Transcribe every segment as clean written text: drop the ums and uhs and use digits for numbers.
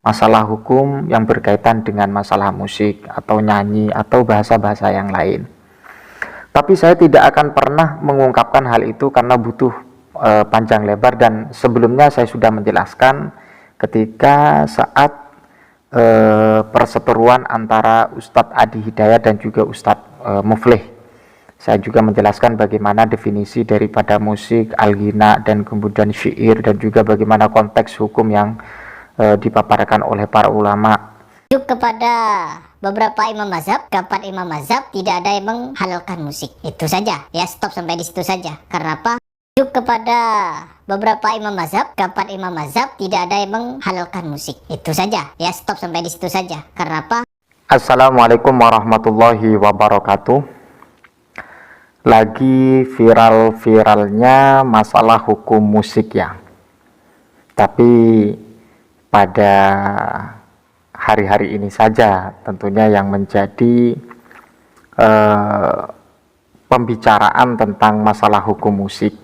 masalah hukum yang berkaitan dengan masalah musik atau nyanyi atau bahasa-bahasa yang lain. Tapi saya tidak akan pernah mengungkapkan hal itu karena butuh panjang lebar, dan sebelumnya saya sudah menjelaskan ketika saat perseteruan antara Ustadz Adi Hidayat dan juga Ustadz Muflih. Saya juga menjelaskan bagaimana definisi daripada musik, al-ghina, dan kemudian syair, dan juga bagaimana konteks hukum yang dipaparkan oleh para ulama. Kepada beberapa imam mazhab, keempat imam mazhab tidak ada yang menghalalkan musik. Itu saja ya, stop sampai di situ saja. Karena apa? Kepada beberapa imam mazhab, keempat imam mazhab tidak ada yang menghalalkan musik. Itu saja ya, stop sampai di situ saja. Karena apa? Assalamualaikum warahmatullahi wabarakatuh. Lagi viral-viralnya masalah hukum musik ya. Tapi pada hari-hari ini saja tentunya yang menjadi pembicaraan tentang masalah hukum musik.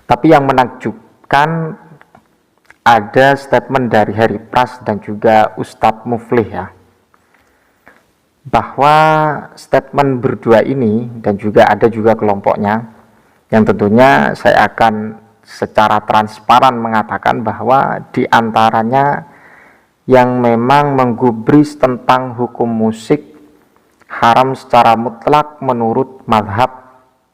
Tapi yang menakjubkan ada statement dari Harry Pras dan juga Ustadz Muflih ya, bahwa statement berdua ini dan juga ada juga kelompoknya yang tentunya saya akan secara transparan mengatakan bahwa di antaranya yang memang menggubris tentang hukum musik haram secara mutlak menurut mazhab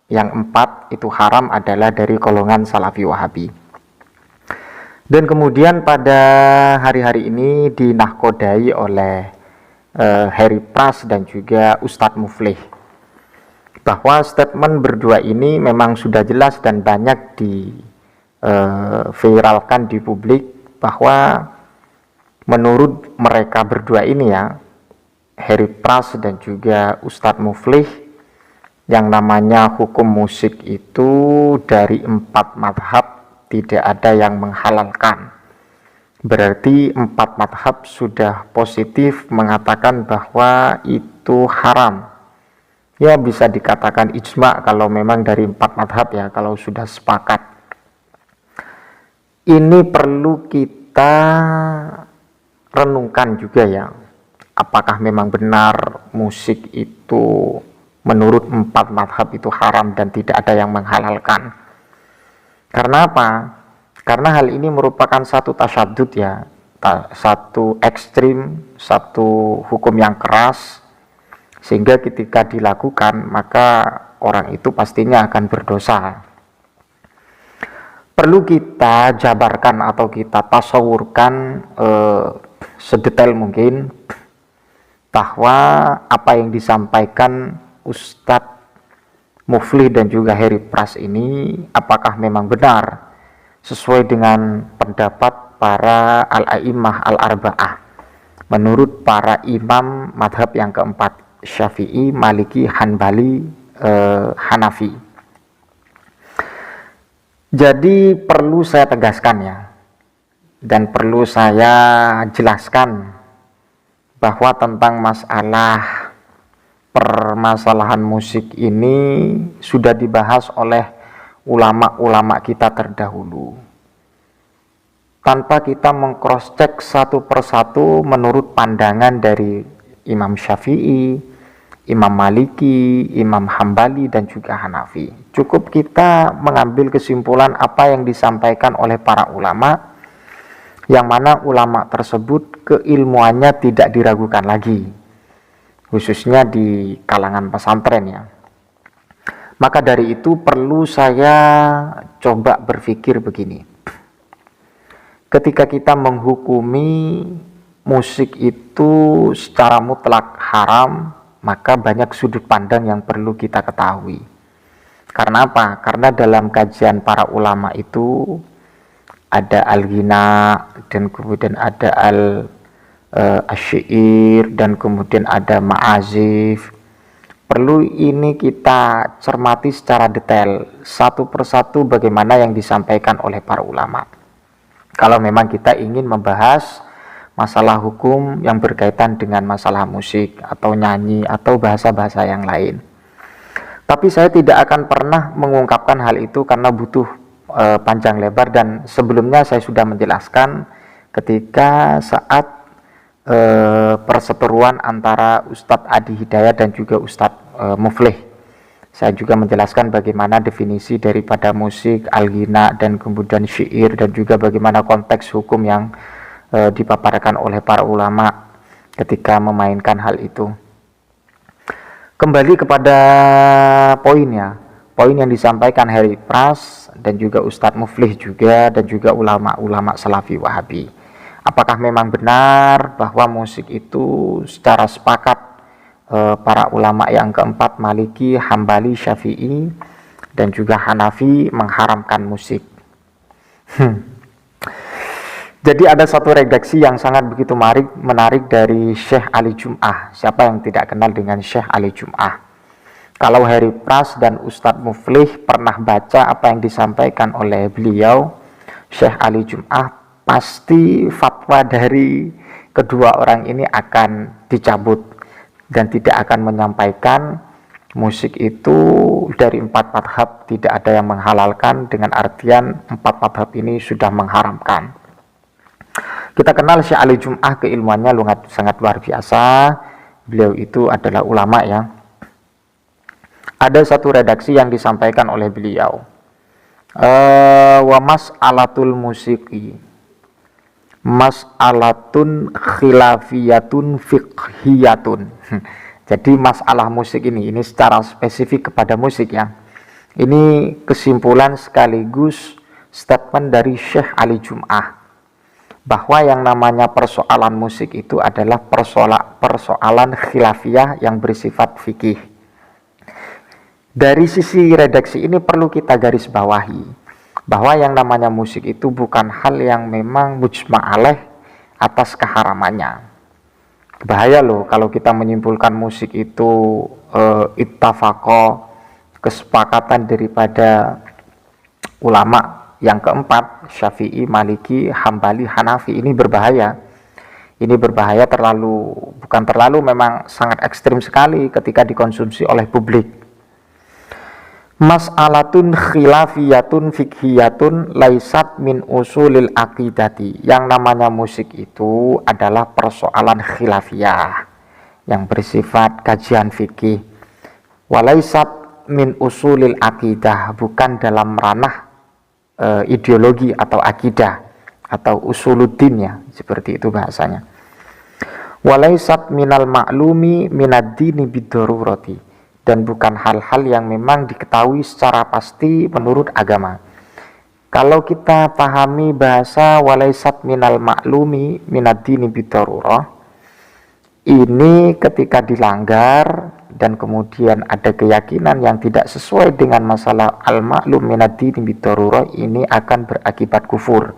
yang 4 itu haram adalah dari golongan Salafi Wahabi. Dan kemudian pada hari-hari ini dinahkodai oleh Harry Pras dan juga Ustadz Muflih bahwa statement berdua ini memang sudah jelas dan banyak viralkan di publik, bahwa menurut mereka berdua ini ya, Harry Pras dan juga Ustadz Muflih, yang namanya hukum musik itu dari 4 madhab tidak ada yang menghalalkan. Berarti 4 madhab sudah positif mengatakan bahwa itu haram. Ya bisa dikatakan ijma kalau memang dari 4 madhab ya, kalau sudah sepakat. Ini perlu kita renungkan juga ya, apakah memang benar musik itu menurut 4 madhab itu haram dan tidak ada yang menghalalkan. Karena apa? Karena hal ini merupakan satu tasyadud ya, satu ekstrim, satu hukum yang keras, sehingga ketika dilakukan maka orang itu pastinya akan berdosa. Perlu kita jabarkan atau kita tasawurkan sedetail mungkin bahwa apa yang disampaikan Ustadz Muflih dan juga Harry Pras ini apakah memang benar sesuai dengan pendapat para al-a'immah al-arba'ah menurut para imam madhab yang keempat, Syafi'i, Maliki, Hanbali, Hanafi. Jadi perlu saya tegaskan ya, dan perlu saya jelaskan bahwa tentang masalah permasalahan musik ini sudah dibahas oleh ulama-ulama kita terdahulu, tanpa kita meng-cross-check satu persatu menurut pandangan dari Imam Syafi'i, Imam Maliki, Imam Hambali, dan juga Hanafi. Cukup kita mengambil kesimpulan apa yang disampaikan oleh para ulama, yang mana ulama tersebut keilmuannya tidak diragukan lagi, khususnya di kalangan pesantren ya. Maka dari itu perlu saya coba berpikir begini. Ketika kita menghukumi musik itu secara mutlak haram, maka banyak sudut pandang yang perlu kita ketahui. Karena apa? Karena dalam kajian para ulama itu ada al-ghina, dan kemudian ada al-syair, dan kemudian ada ma'azif. Perlu ini kita cermati secara detail satu persatu bagaimana yang disampaikan oleh para ulama. Kalau memang kita ingin membahas masalah hukum yang berkaitan dengan masalah musik atau nyanyi atau bahasa-bahasa yang lain. Tapi saya tidak akan pernah mengungkapkan hal itu karena butuh panjang lebar, dan sebelumnya saya sudah menjelaskan ketika saat perseteruan antara Ustadz Adi Hidayat dan juga Ustadz Muflih. Saya juga menjelaskan bagaimana definisi daripada musik, al-ghina, dan kemudian syair, dan juga bagaimana konteks hukum yang dipaparkan oleh para ulama ketika memainkan hal itu. Kembali kepada poinnya, poin yang disampaikan Harry Pras dan juga Ustadz Muflih juga, dan juga ulama-ulama Salafi Wahabi. Apakah memang benar bahwa musik itu secara sepakat para ulama yang keempat, Maliki, Hambali, Syafi'i, dan juga Hanafi mengharamkan musik? Jadi ada satu redaksi yang sangat begitu menarik dari Syekh Ali Jum'ah. Siapa yang tidak kenal dengan Syekh Ali Jum'ah? Kalau Harry Pras dan Ustadz Muflih pernah baca apa yang disampaikan oleh beliau, Syekh Ali Jum'ah, pasti fatwa dari kedua orang ini akan dicabut dan tidak akan menyampaikan musik itu dari 4 madhab tidak ada yang menghalalkan, dengan artian 4 madhab ini sudah mengharamkan. Kita kenal Syekh Ali Jum'ah, keilmuannya sangat luar biasa. Beliau itu adalah ulama ya. Ada satu redaksi yang disampaikan oleh beliau, wa mas'alatul musiki mas'alatun khilafiyatun fiqhiyatun. Jadi masalah musik ini secara spesifik kepada musik ya. Ini kesimpulan sekaligus statement dari Syekh Ali Jum'ah, bahwa yang namanya persoalan musik itu adalah persoalan khilafiyah yang bersifat fikih. Dari sisi redaksi ini perlu kita garis bawahi bahwa yang namanya musik itu bukan hal yang memang mujma' alaih atas keharamannya. Bahaya loh kalau kita menyimpulkan musik itu ittafaqo, kesepakatan daripada ulama yang keempat, Syafi'i, Maliki, Hambali, Hanafi. Ini berbahaya. Ini berbahaya memang sangat ekstrim sekali ketika dikonsumsi oleh publik. Mas'alatun khilafiyatun fikhiyatun laisat min usulil aqidati. Yang namanya musik itu adalah persoalan khilafiyah yang bersifat kajian fikih. Walaisat min usulil aqidah, bukan dalam ranah ideologi atau akidah atau usuluddin ya, seperti itu bahasanya. Walaisat minal ma'lumi minad dini biddarurati, dan bukan hal-hal yang memang diketahui secara pasti menurut agama. Kalau kita pahami bahasa walaisat minal ma'lumi minad dini bidarurah, ini ketika dilanggar dan kemudian ada keyakinan yang tidak sesuai dengan masalah al-ma'lum minad dini bidarurah, ini akan berakibat kufur.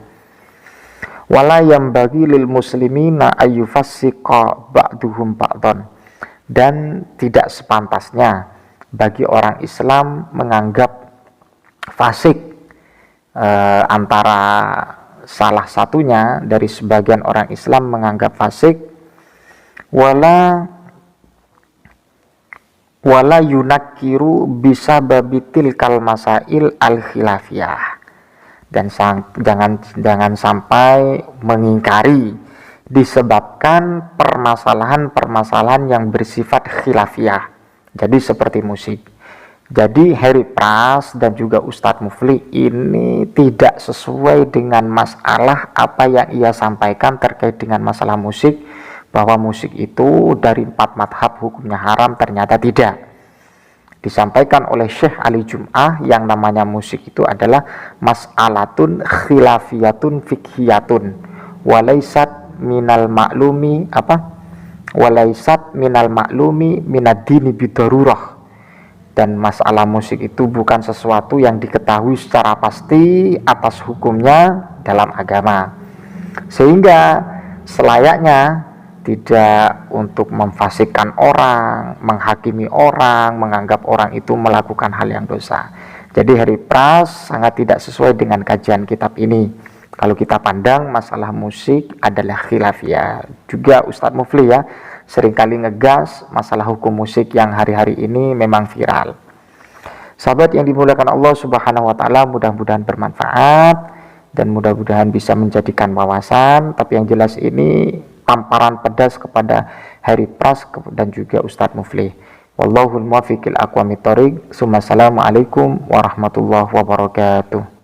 Wala yambagi lil muslimina ayyufassiqa ba'duhum ba'dhan, dan tidak sepantasnya bagi orang Islam menganggap fasik antara salah satunya dari sebagian orang Islam menganggap fasik, wala yunakiru bisa babitil kal masail al khilafiyah, dan jangan sampai mengingkari disebabkan permasalahan-permasalahan yang bersifat khilafiyah. Jadi seperti musik. Jadi Harry Pras dan juga Ustadz Muflih ini tidak sesuai dengan masalah apa yang ia sampaikan terkait dengan masalah musik, bahwa musik itu dari 4 madhab hukumnya haram. Ternyata tidak. Disampaikan oleh Syekh Ali Jum'ah yang namanya musik itu adalah mas'alatun khilafiyatun fikhiyatun walaisat minal maklumi walaisat minal maklumi minad dini bidarurah, dan masalah musik itu bukan sesuatu yang diketahui secara pasti atas hukumnya dalam agama, sehingga selayaknya tidak untuk memfasikkan orang, menghakimi orang, menganggap orang itu melakukan hal yang dosa. Jadi Harry Pras sangat tidak sesuai dengan kajian kitab ini. Kalau kita pandang masalah musik adalah khilafiyah. Juga Ustadz Muflih ya seringkali ngegas masalah hukum musik yang hari-hari ini memang viral. Sahabat yang dimuliakan Allah Subhanahu wa taala, mudah-mudahan bermanfaat. dan mudah-mudahan bisa menjadikan wawasan. Tapi yang jelas ini tamparan pedas kepada Harry Pras dan juga Ustadz Muflih. Wallahul muwaffiq ila aqwamit thoriq. Assalamualaikum warahmatullahi wabarakatuh.